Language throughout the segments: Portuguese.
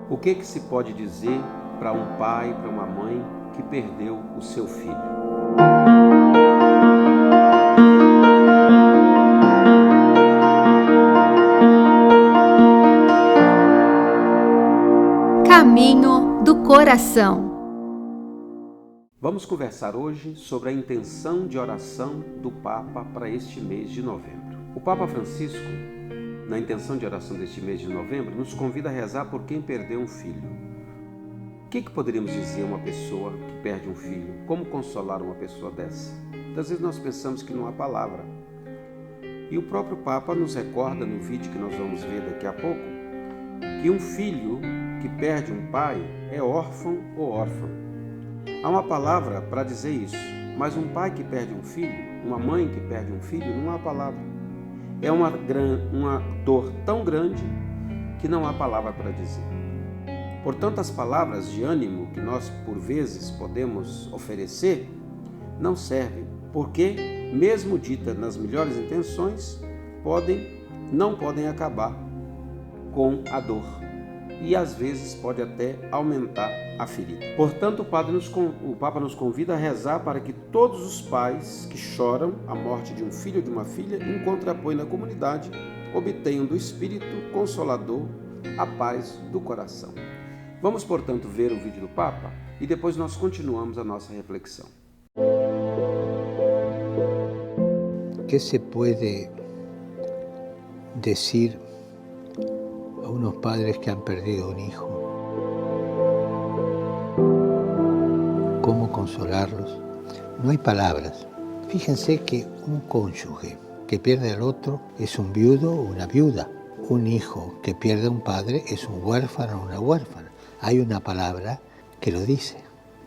O que se pode dizer para um pai, para uma mãe que perdeu o seu filho? Caminho do coração. Vamos conversar hoje sobre a intenção de oração do Papa para este mês de novembro. O Papa Francisco, na intenção de oração deste mês de novembro, nos convida a rezar por quem perdeu um filho. O que poderíamos dizer a uma pessoa que perde um filho? Como consolar uma pessoa dessa? Muitas vezes nós pensamos que não há palavra. E o próprio Papa nos recorda no vídeo que nós vamos ver daqui a pouco, que um filho que perde um pai é órfão ou órfã. Há uma palavra para dizer isso, mas um pai que perde um filho, uma mãe que perde um filho, não há palavra. É uma dor tão grande que não há palavra para dizer. Portanto, as palavras de ânimo que nós, por vezes, podemos oferecer, não servem, porque, mesmo ditas nas melhores intenções, não podem acabar com a dor. E às vezes pode até aumentar a ferida. Portanto, o Papa nos convida a rezar para que todos os pais que choram a morte de um filho ou de uma filha encontrem apoio na comunidade, obtenham do Espírito Consolador a paz do coração. Vamos, portanto, ver o vídeo do Papa e depois nós continuamos a nossa reflexão. ¿Qué se puede decir a unos padres que han perdido un hijo? ¿Cómo consolarlos? No hay palabras. Fíjense que un cónyuge que pierde al otro es un viudo o una viuda. Un hijo que pierde a un padre es un huérfano o una huérfana. Hay una palabra que lo dice,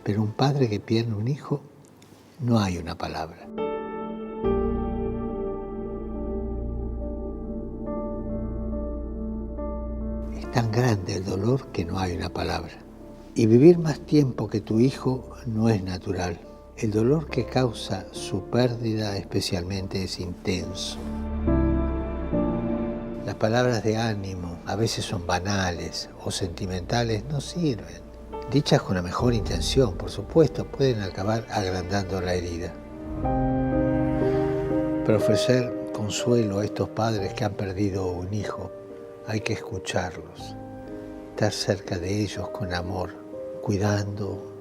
pero un padre que pierde un hijo, no hay una palabra. Es tan grande el dolor que no hay una palabra. Y vivir más tiempo que tu hijo no es natural. El dolor que causa su pérdida especialmente es intenso. Las palabras de ánimo a veces son banales o sentimentales, no sirven. Dichas con la mejor intención, por supuesto, pueden acabar agrandando la herida. Para ofrecer consuelo a estos padres que han perdido un hijo, hay que escucharlos, estar cerca de ellos con amor, cuidando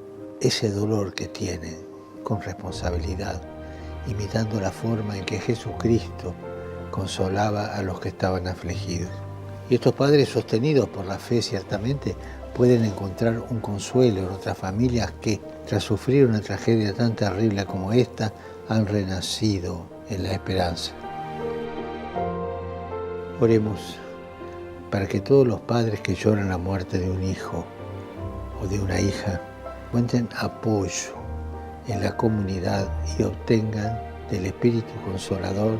ese dolor que tienen con responsabilidad, imitando la forma en que Jesucristo consolaba a los que estaban afligidos. Y estos padres, sostenidos por la fe ciertamente, pueden encontrar un consuelo en otras familias que, tras sufrir una tragedia tan terrible como esta, han renacido en la esperanza. Oremos para que todos los padres que lloran la muerte de un hijo o de una hija encuentren apoyo en la comunidad y obtengan del Espíritu Consolador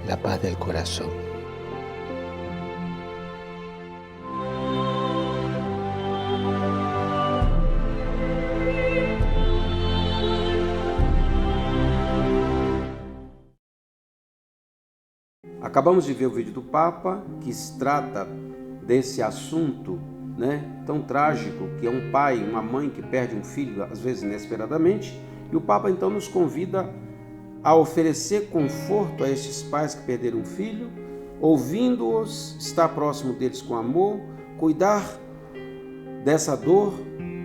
la paz del corazón. Acabamos de ver o vídeo do Papa, que trata desse assunto, tão trágico, que é um pai, uma mãe que perde um filho, às vezes inesperadamente, e o Papa então nos convida a oferecer conforto a estes pais que perderam um filho, ouvindo-os, estar próximo deles com amor, cuidar dessa dor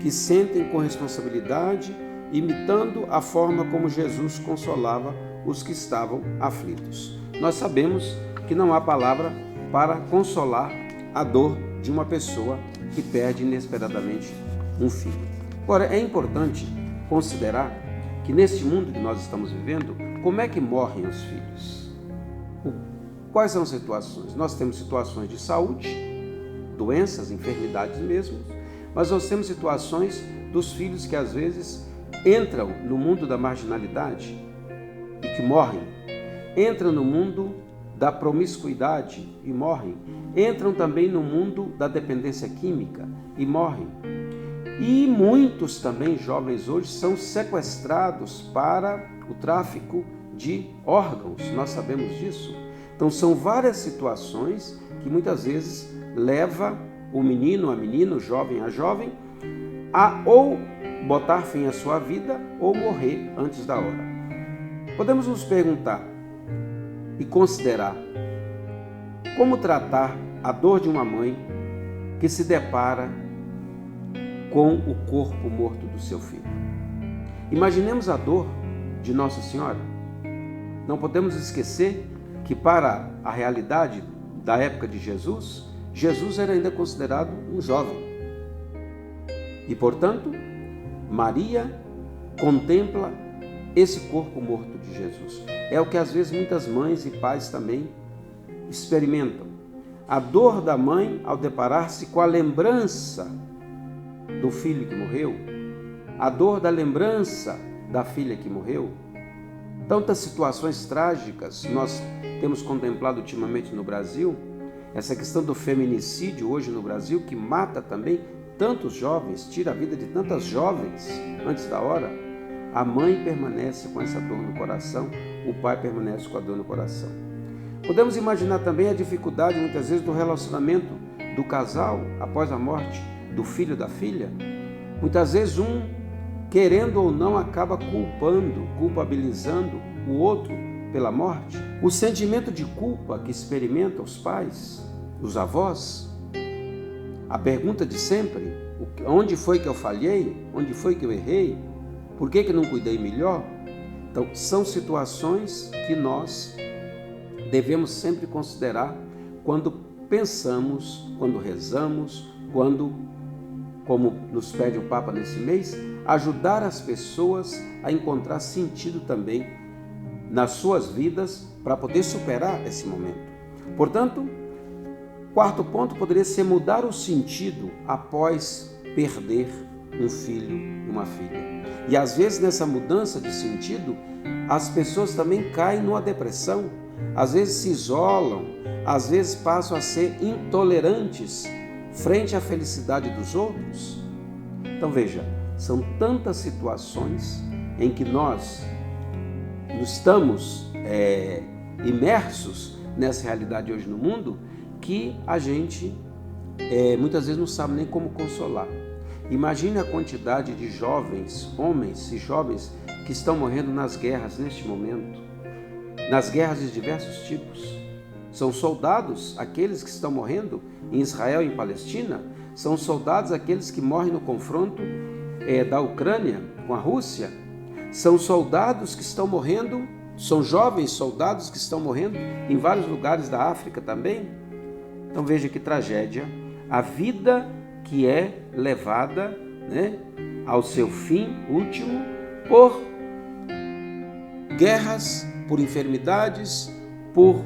que sentem com responsabilidade, imitando a forma como Jesus consolava os que estavam aflitos. Nós sabemos que não há palavra para consolar a dor de uma pessoa que perde inesperadamente um filho. Agora, é importante considerar que neste mundo que nós estamos vivendo, como é que morrem os filhos? Quais são as situações? Nós temos situações de saúde, doenças, enfermidades mesmo, mas nós temos situações dos filhos que às vezes entram no mundo da marginalidade e que morrem, entram no mundo da promiscuidade e morrem, entram também no mundo da dependência química e morrem. E muitos também jovens hoje são sequestrados para o tráfico de órgãos, nós sabemos disso. Então são várias situações que muitas vezes leva o menino, a menina, o jovem, a jovem, a ou botar fim à sua vida ou morrer antes da hora. Podemos nos perguntar e considerar como tratar a dor de uma mãe que se depara com o corpo morto do seu filho. Imaginemos a dor de Nossa Senhora. Não podemos esquecer que para a realidade da época de Jesus, Jesus era ainda considerado um jovem. E, portanto, Maria contempla esse corpo morto de Jesus. É o que às vezes muitas mães e pais também experimentam. A dor da mãe ao deparar-se com a lembrança do filho que morreu, a dor da lembrança da filha que morreu. Tantas situações trágicas nós temos contemplado ultimamente no Brasil, essa questão do feminicídio hoje no Brasil, que mata também tantos jovens, tira a vida de tantas jovens antes da hora. A mãe permanece com essa dor no coração, o pai permanece com a dor no coração. Podemos imaginar também a dificuldade muitas vezes do relacionamento do casal após a morte do filho ou da filha. Muitas vezes um, querendo ou não, acaba culpabilizando o outro pela morte. O sentimento de culpa que experimentam os pais, os avós, a pergunta de sempre, onde foi que eu falhei? Onde foi que eu errei? Por que não cuidei melhor? Então, são situações que nós devemos sempre considerar quando pensamos, quando rezamos, quando, como nos pede o Papa nesse mês, ajudar as pessoas a encontrar sentido também nas suas vidas para poder superar esse momento. Portanto, quarto ponto poderia ser mudar o sentido após perder um filho e uma filha. E às vezes nessa mudança de sentido, as pessoas também caem numa depressão, às vezes se isolam, às vezes passam a ser intolerantes frente à felicidade dos outros. Então veja, são tantas situações em que nós estamos imersos nessa realidade hoje no mundo, que a gente muitas vezes não sabe nem como consolar. Imagine a quantidade de jovens, homens e jovens que estão morrendo nas guerras neste momento, nas guerras de diversos tipos. São soldados aqueles que estão morrendo em Israel e em Palestina, são soldados aqueles que morrem no confronto da Ucrânia com a Rússia, são soldados que estão morrendo, são jovens soldados que estão morrendo em vários lugares da África também. Então veja que tragédia, a vida que é levada, ao seu fim último por guerras, por enfermidades, por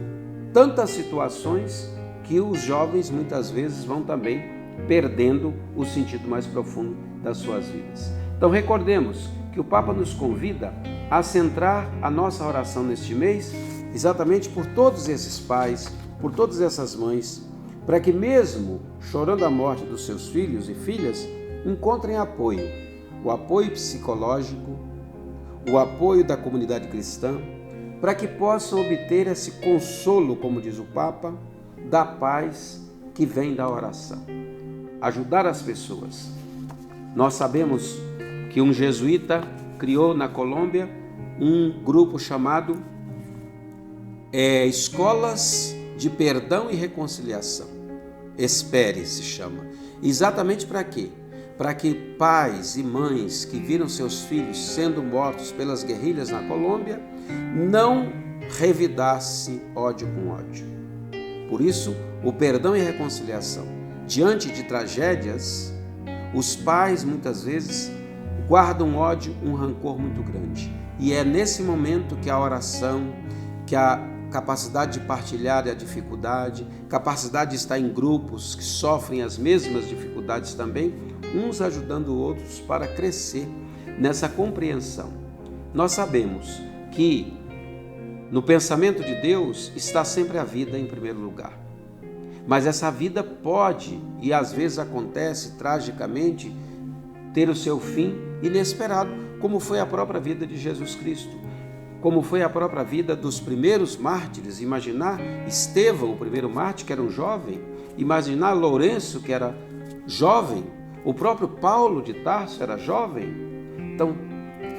tantas situações que os jovens muitas vezes vão também perdendo o sentido mais profundo das suas vidas. Então recordemos que o Papa nos convida a centrar a nossa oração neste mês exatamente por todos esses pais, por todas essas mães, para que mesmo chorando a morte dos seus filhos e filhas, encontrem apoio, o apoio psicológico, o apoio da comunidade cristã, para que possam obter esse consolo, como diz o Papa, da paz que vem da oração. Ajudar as pessoas. Nós sabemos que um jesuíta criou na Colômbia um grupo chamado Escolas de Perdão e Reconciliação. Espere se chama. Exatamente para quê? Para que pais e mães que viram seus filhos sendo mortos pelas guerrilhas na Colômbia não revidassem ódio com ódio. Por isso, o perdão e a reconciliação. Diante de tragédias, os pais muitas vezes guardam ódio, um rancor muito grande. E é nesse momento que a oração, que a capacidade de partilhar a dificuldade, capacidade de estar em grupos que sofrem as mesmas dificuldades também, uns ajudando outros para crescer nessa compreensão. Nós sabemos que no pensamento de Deus está sempre a vida em primeiro lugar. Mas essa vida pode, e às vezes acontece tragicamente, ter o seu fim inesperado, como foi a própria vida de Jesus Cristo. como foi a própria vida dos primeiros mártires. Imaginar Estevão, o primeiro mártir, que era um jovem. Imaginar Lourenço, que era jovem. O próprio Paulo de Tarso era jovem. Então,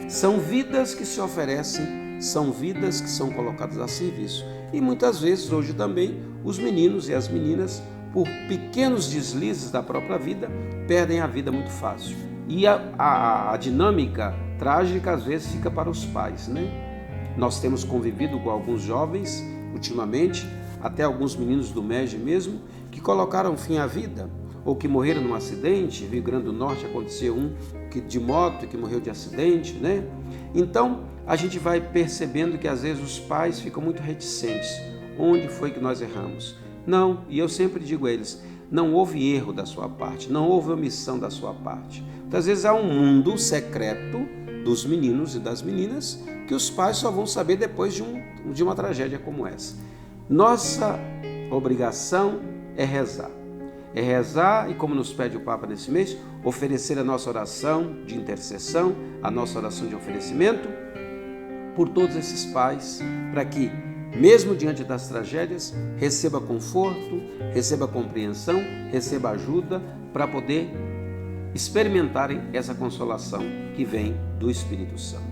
são vidas que se oferecem, são vidas que são colocadas a serviço. E muitas vezes, hoje também, os meninos e as meninas, por pequenos deslizes da própria vida, perdem a vida muito fácil. E a dinâmica trágica, às vezes, fica para os pais, né? Nós temos convivido com alguns jovens, ultimamente, até alguns meninos do MEG mesmo, que colocaram fim à vida, ou que morreram num acidente. Rio Grande do Norte aconteceu um de moto que morreu de acidente, né? Então, a gente vai percebendo que às vezes os pais ficam muito reticentes. Onde foi que nós erramos? Não, e eu sempre digo a eles, não houve erro da sua parte, não houve omissão da sua parte. Muitas vezes há um mundo secreto dos meninos e das meninas que os pais só vão saber depois de uma tragédia como essa. Nossa obrigação é rezar. É rezar e, como nos pede o Papa nesse mês, oferecer a nossa oração de intercessão, a nossa oração de oferecimento por todos esses pais, para que, mesmo diante das tragédias, receba conforto, receba compreensão, receba ajuda para poder experimentarem essa consolação que vem do Espírito Santo.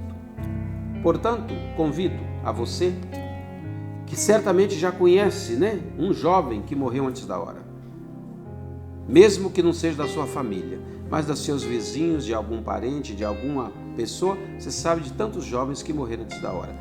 Portanto, convido a você, que certamente já conhece, né, um jovem que morreu antes da hora, mesmo que não seja da sua família, mas dos seus vizinhos, de algum parente, de alguma pessoa, você sabe de tantos jovens que morreram antes da hora.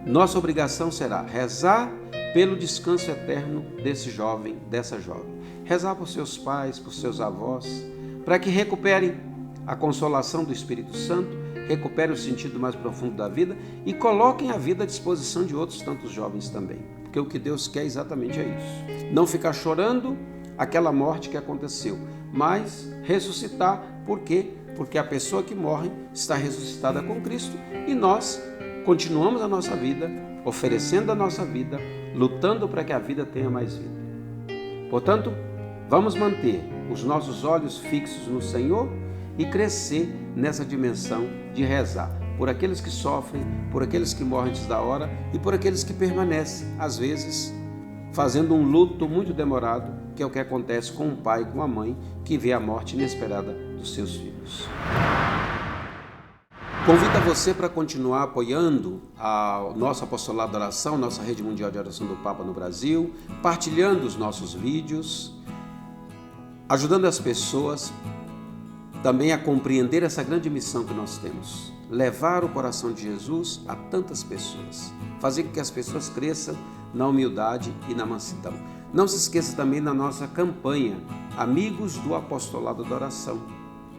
Nossa obrigação será rezar pelo descanso eterno desse jovem, dessa jovem. Rezar por seus pais, por seus avós, para que recuperem a consolação do Espírito Santo, recuperem o sentido mais profundo da vida e coloquem a vida à disposição de outros tantos jovens também. Porque o que Deus quer exatamente é isso. Não ficar chorando aquela morte que aconteceu, mas ressuscitar. Por quê? Porque a pessoa que morre está ressuscitada com Cristo e nós continuamos a nossa vida, oferecendo a nossa vida, lutando para que a vida tenha mais vida. Portanto, vamos manter os nossos olhos fixos no Senhor e crescer nessa dimensão de rezar por aqueles que sofrem, por aqueles que morrem antes da hora e por aqueles que permanecem, às vezes, fazendo um luto muito demorado, que é o que acontece com um pai e com uma mãe que vê a morte inesperada dos seus filhos. Convido a você para continuar apoiando o nosso apostolado da oração, nossa rede mundial de oração do Papa no Brasil, partilhando os nossos vídeos, ajudando as pessoas também a compreender essa grande missão que nós temos, levar o coração de Jesus a tantas pessoas, fazer com que as pessoas cresçam na humildade e na mansidão. Não se esqueça também da nossa campanha Amigos do Apostolado da Oração,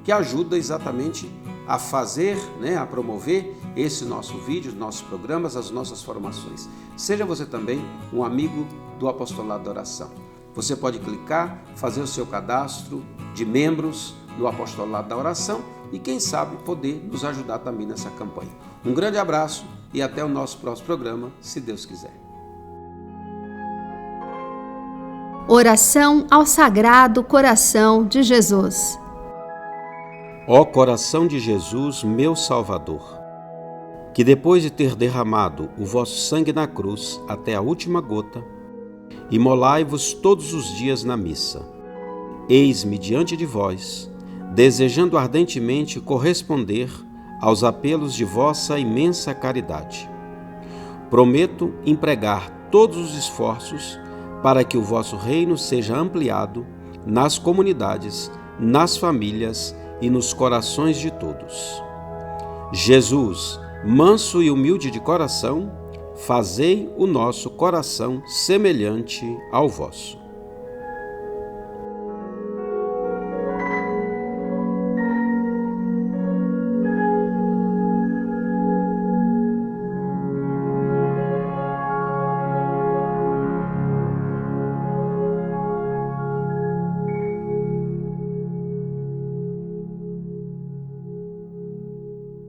que ajuda exatamente a fazer, a promover esse nosso vídeo, os nossos programas, as nossas formações. Seja você também um amigo do Apostolado da Oração. Você pode clicar, fazer o seu cadastro de membros do Apostolado da Oração e, quem sabe, poder nos ajudar também nessa campanha. Um grande abraço e até o nosso próximo programa, se Deus quiser. Oração ao Sagrado Coração de Jesus. Ó coração de Jesus, meu Salvador, que depois de ter derramado o vosso sangue na cruz até a última gota, imolai-vos todos os dias na missa. Eis-me diante de vós, desejando ardentemente corresponder aos apelos de vossa imensa caridade. Prometo empregar todos os esforços para que o vosso reino seja ampliado nas comunidades, nas famílias e nos corações de todos. Jesus, manso e humilde de coração, fazei o nosso coração semelhante ao vosso.